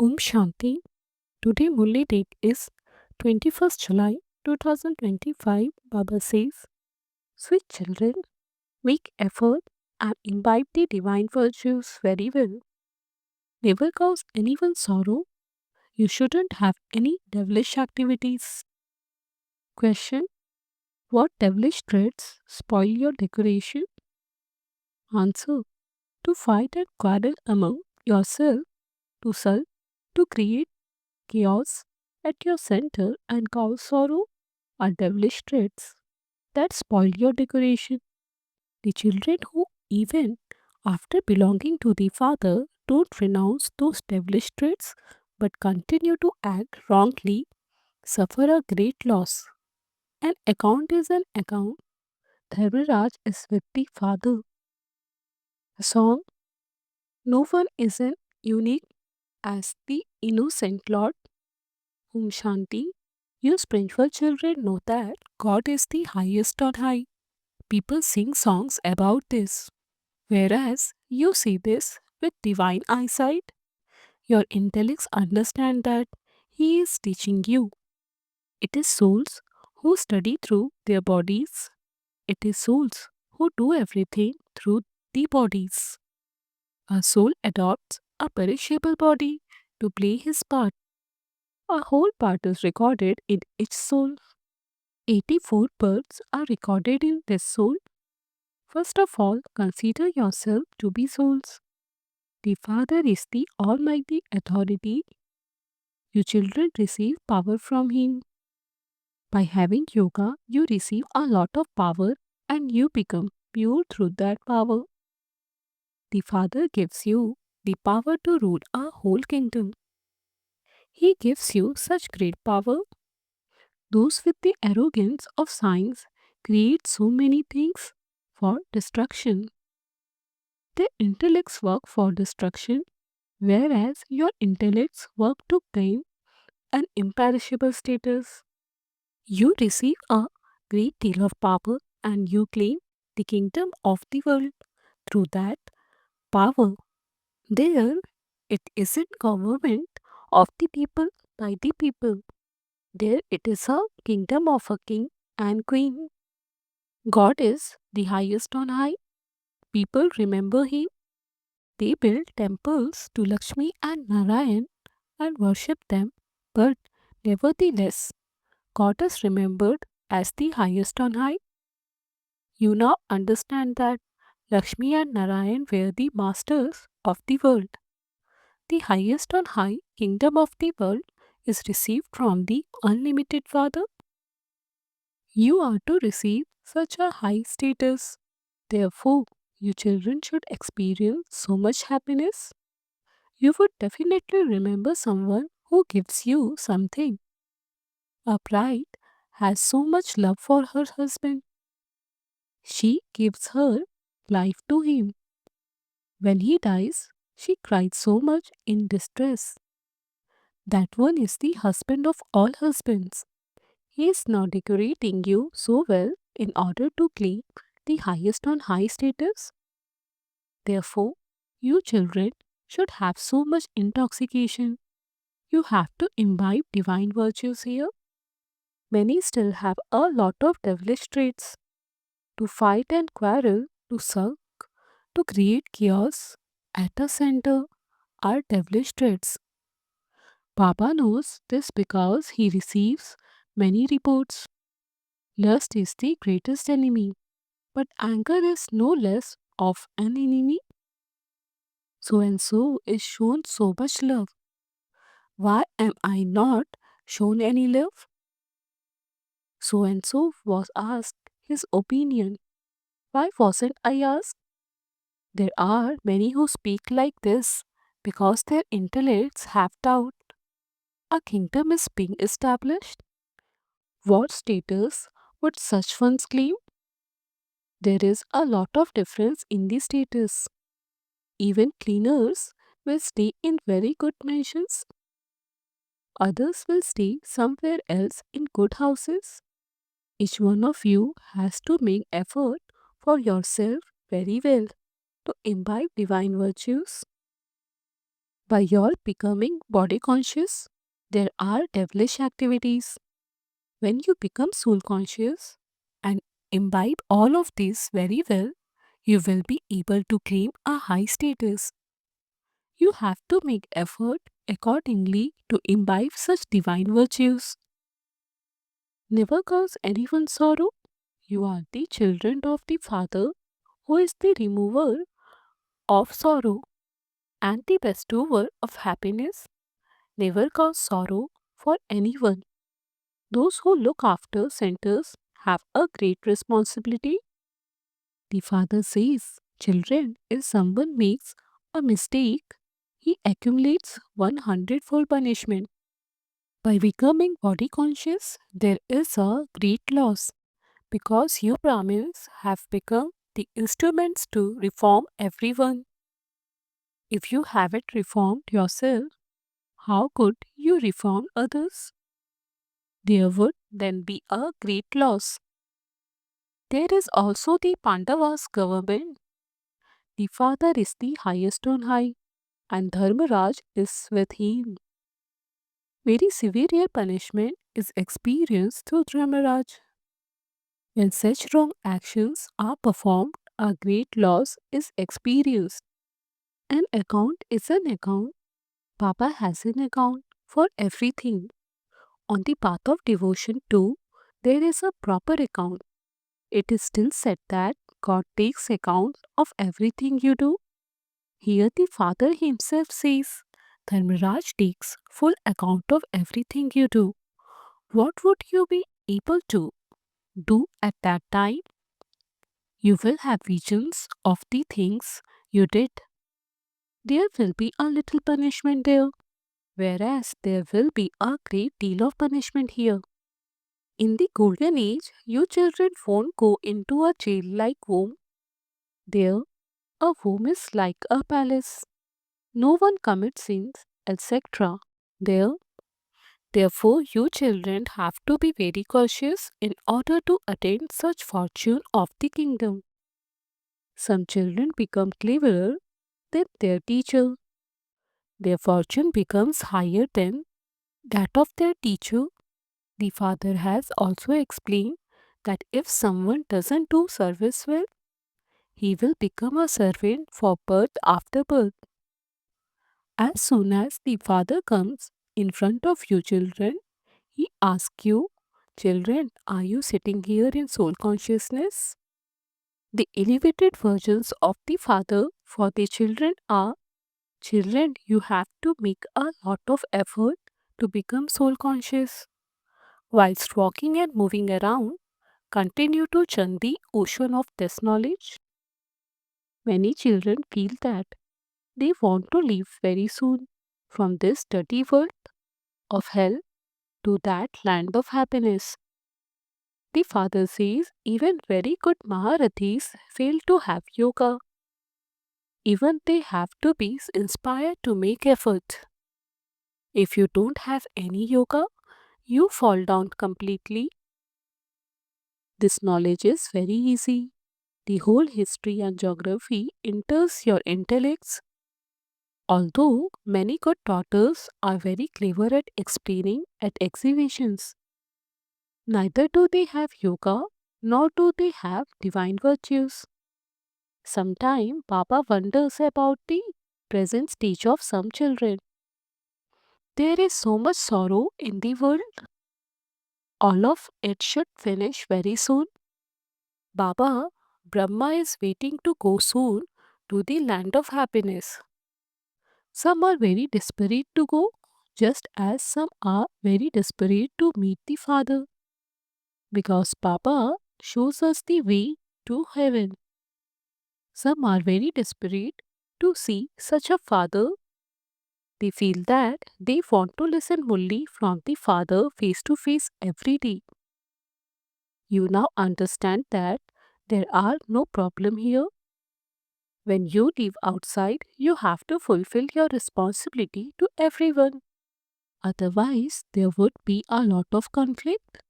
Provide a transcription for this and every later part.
Shanti. Today Murli date is 21st July 2025. Baba says, sweet children, make effort and imbibe the divine virtues very well. Never cause anyone sorrow. You shouldn't have any devilish activities. Question: what devilish traits spoil your decoration? Answer: to fight and quarrel among yourself, to sulk, to create chaos at your center and cause sorrow are devilish traits that spoil your decoration. The children who, even after belonging to the Father, don't renounce those devilish traits but continue to act wrongly suffer a great loss. An account is an account. Dharmaraj is with the Father. A song: no one is as unique as the innocent Lord. Shanti. You spiritual children know that God is the highest on high. People sing songs about this. Whereas you see this with divine eyesight, your intellects understand that He is teaching you. It is souls who study through their bodies. It is souls who do everything through the bodies. A soul adopts a perishable body to play his part. A whole part is recorded in each soul. 84 births are recorded in this soul. First of all, consider yourself to be souls. The Father is the Almighty Authority. You children receive power from Him. By having yoga, you receive a lot of power and you become pure through that power. The Father gives you the power to rule a whole kingdom. He gives you such great power. Those with the arrogance of science create so many things for destruction. Their intellects work for destruction, whereas your intellects work to gain an imperishable status. You receive a great deal of power and you claim the kingdom of the world through that power. There, it isn't government of the people by the people. There, it is a kingdom of a king and queen. God is the highest on high. People remember Him. They build temples to Lakshmi and Narayan and worship them, but nevertheless, God is remembered as the highest on high. You now understand that Lakshmi and Narayan were the masters of the world. The highest on high kingdom of the world is received from the unlimited Father. You are to receive such a high status. Therefore, you children should experience so much happiness. You would definitely remember someone who gives you something. A bride has so much love for her husband. She gives her life to him. When he dies, she cries so much in distress. That one is the husband of all husbands. He is now decorating you so well in order to claim the highest on high status. Therefore, you children should have so much intoxication. You have to imbibe divine virtues here. Many still have a lot of devilish traits to fight and quarrel, to sulk, to create chaos at a center are devilish traits. Baba knows this because he receives many reports. Lust is the greatest enemy, but anger is no less of an enemy. So and so is shown so much love. Why am I not shown any love? So and so was asked his opinion. Why wasn't I asked? There are many who speak like this because their intellects have doubt. A kingdom is being established. What status would such ones claim? There is a lot of difference in the status. Even cleaners will stay in very good mansions. Others will stay somewhere else in good houses. Each one of you has to make effort for yourself very well to imbibe divine virtues. By your becoming body conscious, there are devilish activities. When you become soul conscious and imbibe all of this very well, you will be able to claim a high status. You have to make effort accordingly to imbibe such divine virtues. Never cause anyone sorrow. You are the children of the Father, who is the remover of sorrow and the bestower of happiness. Never cause sorrow for anyone. Those who look after centers have a great responsibility. The Father says, children, if someone makes a mistake, he accumulates 100-fold punishment. By becoming body conscious, there is a great loss because you Brahmins have become the instruments to reform everyone. If you haven't reformed yourself, how could you reform others? There would then be a great loss. There is also the Pandavas' government. The father is the highest on high, and Dharmaraj is with him. Very severe punishment is experienced through Dharmaraj. When such wrong actions are performed, a great loss is experienced. An account is an account. Papa has an account for everything. On the path of devotion, too, there is a proper account. It is still said that God takes account of everything you do. Here, the Father himself says, Dharmaraj takes full account of everything you do. What would you be able to do at that time? You will have visions of the things you did. There will be a little punishment there, whereas there will be a great deal of punishment here. In the golden age, you children won't go into a jail like home. There, a home is like a palace. No one commits sins, etc. There, therefore, you children have to be very cautious in order to attain such fortune of the kingdom. Some children become cleverer than their teacher. Their fortune becomes higher than that of their teacher. The father has also explained that if someone doesn't do service well, he will become a servant for birth after birth. As soon as the father comes in front of you children, he asks you, children, are you sitting here in soul consciousness? The elevated versions of the father for the children are, children, you have to make a lot of effort to become soul conscious. Whilst walking and moving around, continue to churn the ocean of this knowledge. Many children feel that they want to leave very soon from this dirty world of hell to that land of happiness. The father says even very good Maharathis fail to have yoga. Even they have to be inspired to make effort. If you don't have any yoga, you fall down completely. This knowledge is very easy. The whole history and geography enters your intellects. Although many good daughters are very clever at explaining at exhibitions, neither do they have yoga nor do they have divine virtues. Sometimes Baba wonders about the present stage of some children. There is so much sorrow in the world. All of it should finish very soon. Baba, Brahma is waiting to go soon to the land of happiness. Some are very desperate to go, just as some are very desperate to meet the Father, because Baba shows us the way to heaven. Some are very desperate to see such a Father. They feel that they want to listen only from the Father face to face every day. You now understand that there are no problem here. When you live outside, you have to fulfill your responsibility to everyone. Otherwise, there would be a lot of conflict.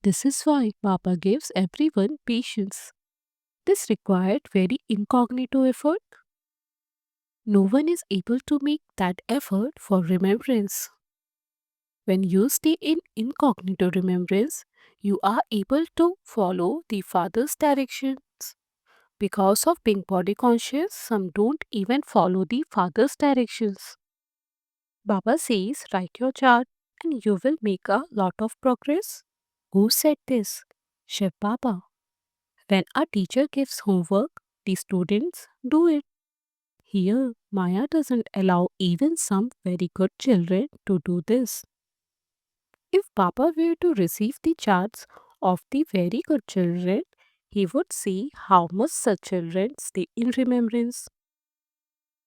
This is why Baba gives everyone patience. This required very incognito effort. No one is able to make that effort for remembrance. When you stay in incognito remembrance, you are able to follow the Father's directions. Because of being body conscious, some don't even follow the Father's directions. Baba says, write your chart and you will make a lot of progress. Who said this? Shiv Baba. When a teacher gives homework, the students do it. Here, Maya doesn't allow even some very good children to do this. If Baba were to receive the charts of the very good children, he would see how much such children stay in remembrance.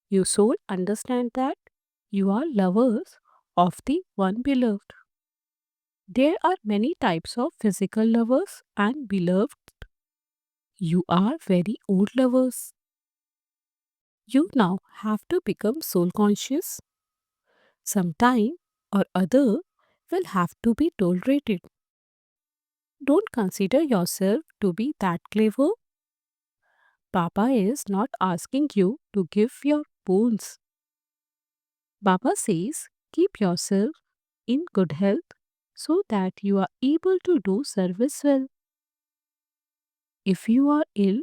You soul understand that you are lovers of the one beloved. There are many types of physical lovers and beloved. You are very old lovers. You now have to become soul conscious. Sometime or other will have to be tolerated. Don't consider yourself to be that clever. Baba is not asking you to give your bones. Baba says keep yourself in good health so that you are able to do service well. If you are ill,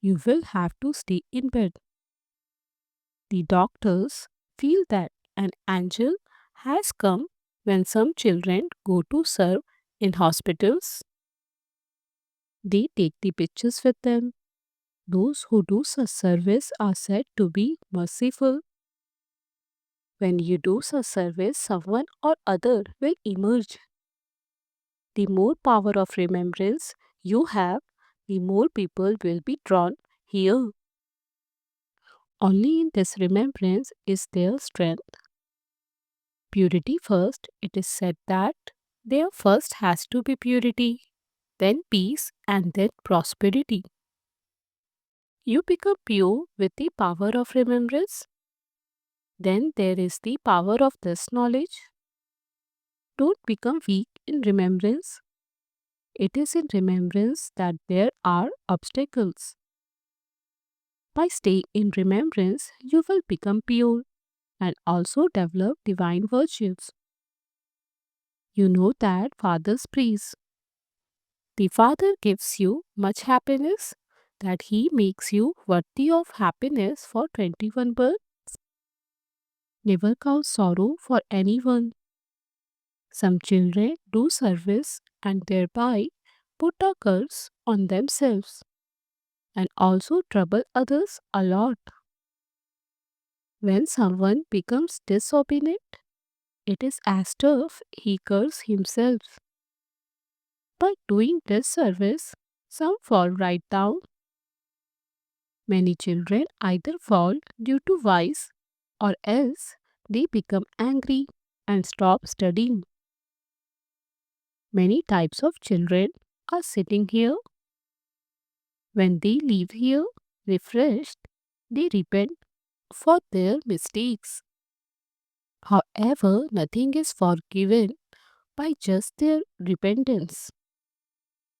you will have to stay in bed. The doctors feel that an angel has come when some children go to serve in hospitals. They take the pictures with them. Those who do such service are said to be merciful. When you do such service, someone or other will emerge. The more power of remembrance you have, the more people will be drawn here. Only in this remembrance is their strength. Purity first, it is said that there first has to be purity, then peace, and then prosperity. You become pure with the power of remembrance. Then there is the power of this knowledge. Don't become weak in remembrance. It is in remembrance that there are obstacles. By staying in remembrance, you will become pure and also develop divine virtues. You know that Father's praise. The Father gives you much happiness that He makes you worthy of happiness for 21 births. Never cause sorrow for anyone. Some children do service and thereby put a curse on themselves and also trouble others a lot. When someone becomes disobedient, it is as if he curses himself. By doing this service, some fall right down. Many children either fall due to vice or else they become angry and stop studying. Many types of children are sitting here. When they leave here refreshed, they repent for their mistakes. However, nothing is forgiven by just their repentance.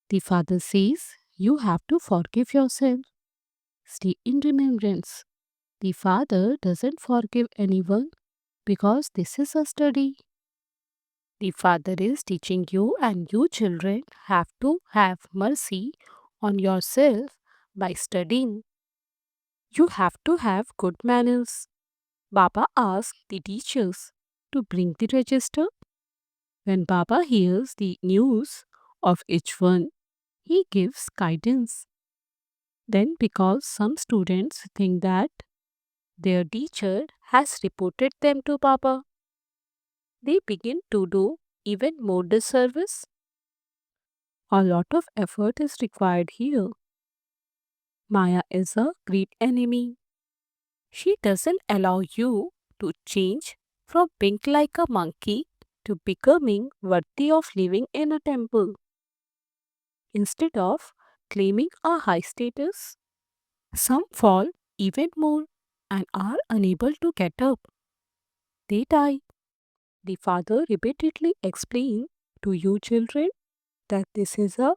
The Father says you have to forgive yourself. Stay in remembrance. The Father doesn't forgive anyone because this is a study. The Father is teaching you, and you children have to have mercy on yourself by studying. You have to have good manners. Baba asked the teachers to bring the register. When Baba hears the news of each one, he gives guidance. Then, because some students think that their teacher has reported them to Baba, they begin to do even more disservice. A lot of effort is required here. Maya is a great enemy. She doesn't allow you to change from being like a monkey to becoming worthy of living in a temple. Instead of claiming a high status, some fall even more and are unable to get up. They die. The Father repeatedly explained to you children that this is a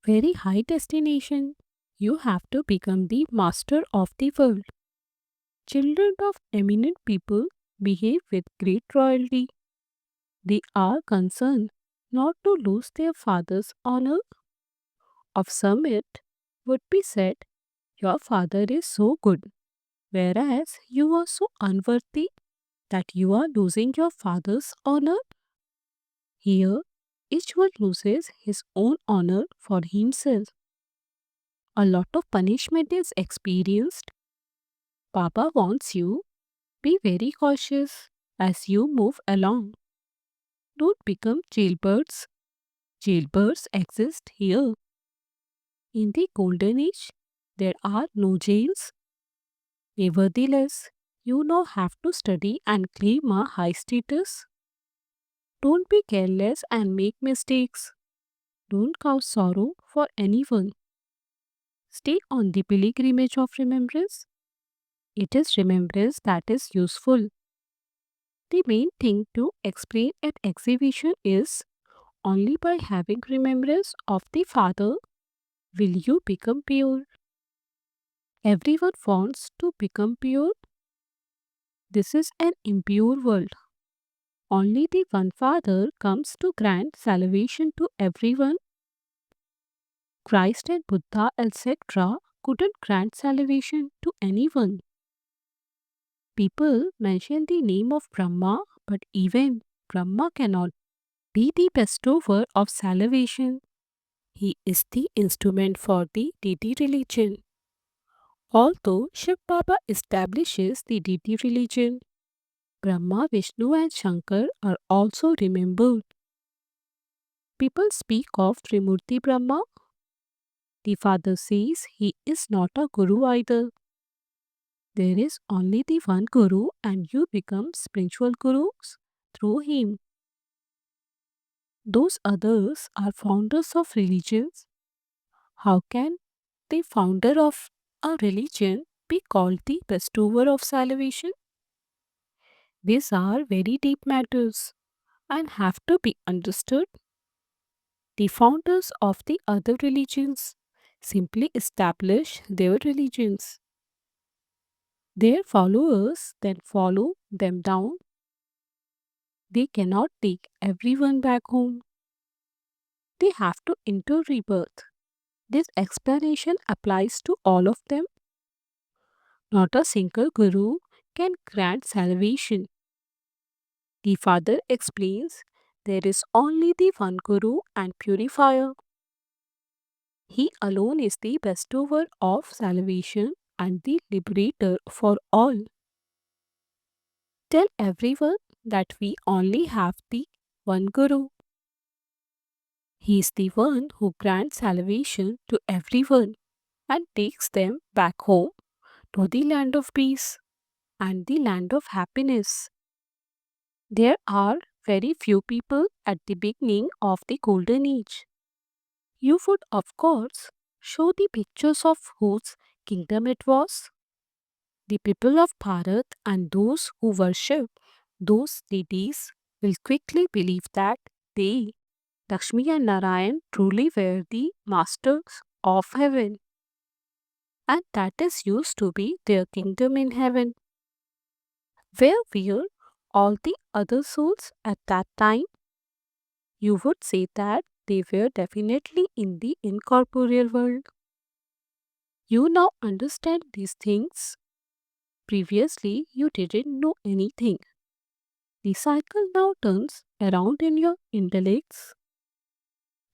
very high destination. You have to become the master of the world. Children of eminent people behave with great royalty. They are concerned not to lose their father's honor. Of some it would be said, your father is so good, whereas you are so unworthy that you are losing your father's honor. Here, each one loses his own honor for himself. A lot of punishment is experienced. Papa wants you, be very cautious as you move along. Don't become jailbirds. Jailbirds exist here. In the golden age, there are no jails. Nevertheless, you now have to study and claim a high status. Don't be careless and make mistakes. Don't cause sorrow for anyone. Stay on the pilgrimage of remembrance. It is remembrance that is useful. The main thing to explain at exhibition is only by having remembrance of the Father will you become pure. Everyone wants to become pure. This is an impure world. Only the one Father comes to grant salvation to everyone. Christ and Buddha, etc., couldn't grant salvation to anyone. People mention the name of Brahma, but even Brahma cannot be the bestower of salvation. He is the instrument for the deity religion. Although Shiv Baba establishes the deity religion, Brahma, Vishnu, and Shankar are also remembered. People speak of Trimurti Brahma. The father says he is not a guru either. There is only the one guru, and you become spiritual gurus through him. Those others are founders of religions. How can the founder of a religion be called the bestower of salvation? These are very deep matters and have to be understood. The founders of the other religions simply establish their religions. Their followers then follow them down. They cannot take everyone back home. They have to enter rebirth. This explanation applies to all of them. Not a single guru can grant salvation. The Father explains there is only the one Guru and purifier. He alone is the bestower of salvation and the liberator for all. Tell everyone that we only have the one Guru. He is the one who grants salvation to everyone and takes them back home to the land of peace and the land of happiness. There are very few people at the beginning of the Golden Age. You would, of course, show the pictures of whose kingdom it was. The people of Bharat and those who worship those deities will quickly believe that they, Lakshmi and Narayan, truly were the masters of heaven, and that is used to be their kingdom in heaven. Where were all the other souls at that time? You would say that they were definitely in the incorporeal world. You now understand these things. Previously, you didn't know anything. The cycle now turns around in your intellects.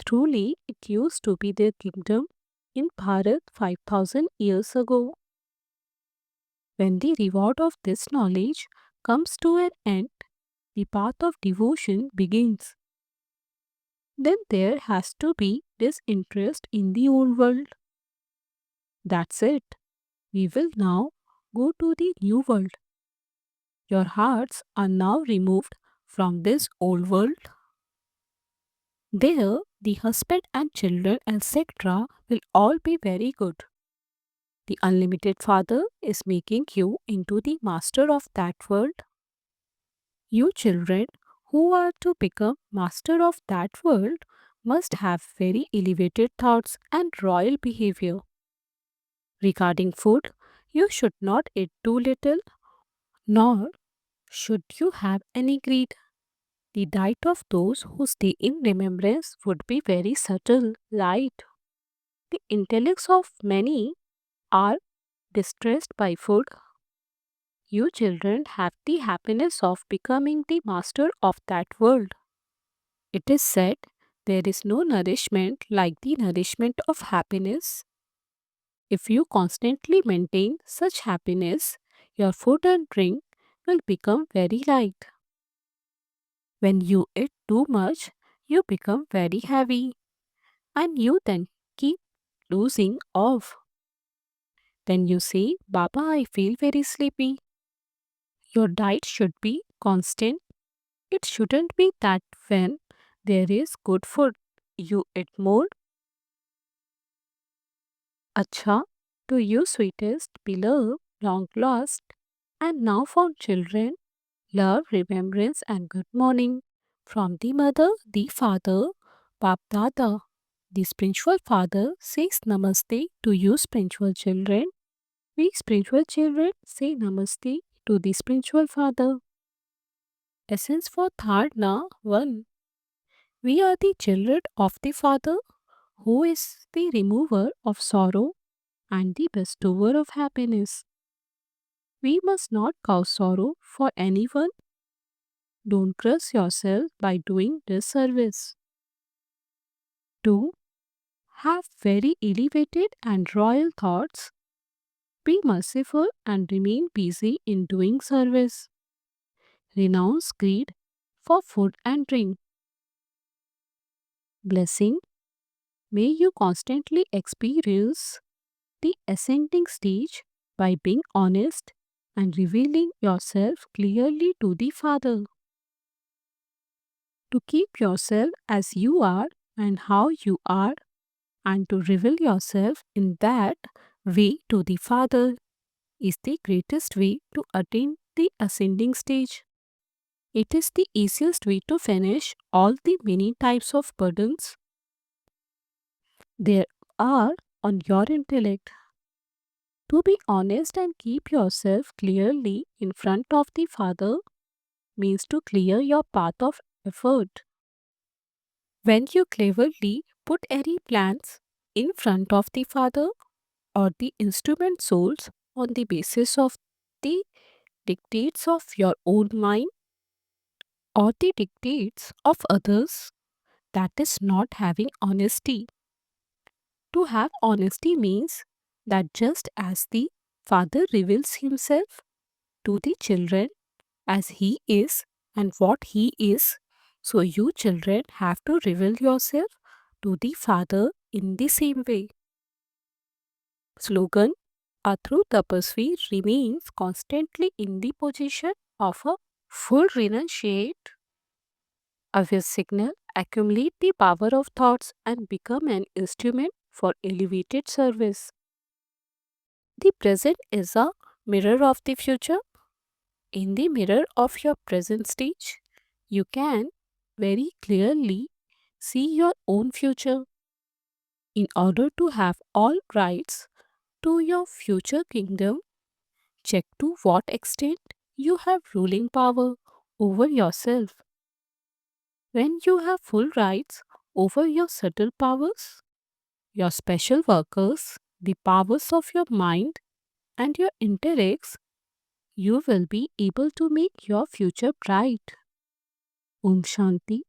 Truly, it used to be their kingdom in Bharat 5000 years ago. When the reward of this knowledge comes to an end, the path of devotion begins. Then there has to be disinterest in the old world. That's it. We will now go to the new world. Your hearts are now removed from this old world. There, the husband and children, etc., will all be very good. The unlimited Father is making you into the master of that world. You children who are to become master of that world must have very elevated thoughts and royal behavior. Regarding food, You should not eat too little, nor should you have any greed. The diet of those who stay in remembrance would be very subtle, light. The intellects of many are distressed by food. You children have the happiness of becoming the master of that world. It is said there is no nourishment like the nourishment of happiness. If you constantly maintain such happiness, your food and drink will become very light. When you eat too much, you become very heavy and you then keep losing off. Then you say, Baba, I feel very sleepy. Your diet should be constant. It shouldn't be that when there is good food, you eat more. Acha, to you sweetest, beloved, long lost, and now found children, love, remembrance, and good morning. From the mother, the father, Bap Dada. The spiritual father says Namaste to you spiritual children. We spiritual children say Namaste to the spiritual father. Essence for Dharna 1. We are the children of the Father, who is the remover of sorrow and the bestower of happiness. We must not cause sorrow for anyone. Don't crush yourself by doing disservice. 2. Have very elevated and royal thoughts. Be merciful and remain busy in doing service. Renounce greed for food and drink. Blessing. May you constantly experience the ascending stage by being honest and revealing yourself clearly to the Father. To keep yourself as you are and how you are, and to reveal yourself in that way to the Father is the greatest way to attain the ascending stage. It is the easiest way to finish all the many types of burdens there are on your intellect. To be honest and keep yourself clearly in front of the Father means to clear your path of effort. When you cleverly put any plans in front of the Father or the instrument souls on the basis of the dictates of your own mind or the dictates of others, that is not having honesty. To have honesty means that just as the Father reveals Himself to the children as He is and what He is, so you children have to reveal yourself to the Father in the same way. Slogan: a true tapasvi remains constantly in the position of a full renunciate. Of his signal, accumulate the power of thoughts and become an instrument for elevated service. The present is a mirror of the future. In the mirror of your present stage, you can very clearly see your own future. In order to have all rights to your future kingdom, check to what extent you have ruling power over yourself. When you have full rights over your subtle powers, your special workers, the powers of your mind and your intellects, you will be able to make your future bright. Om Shanti.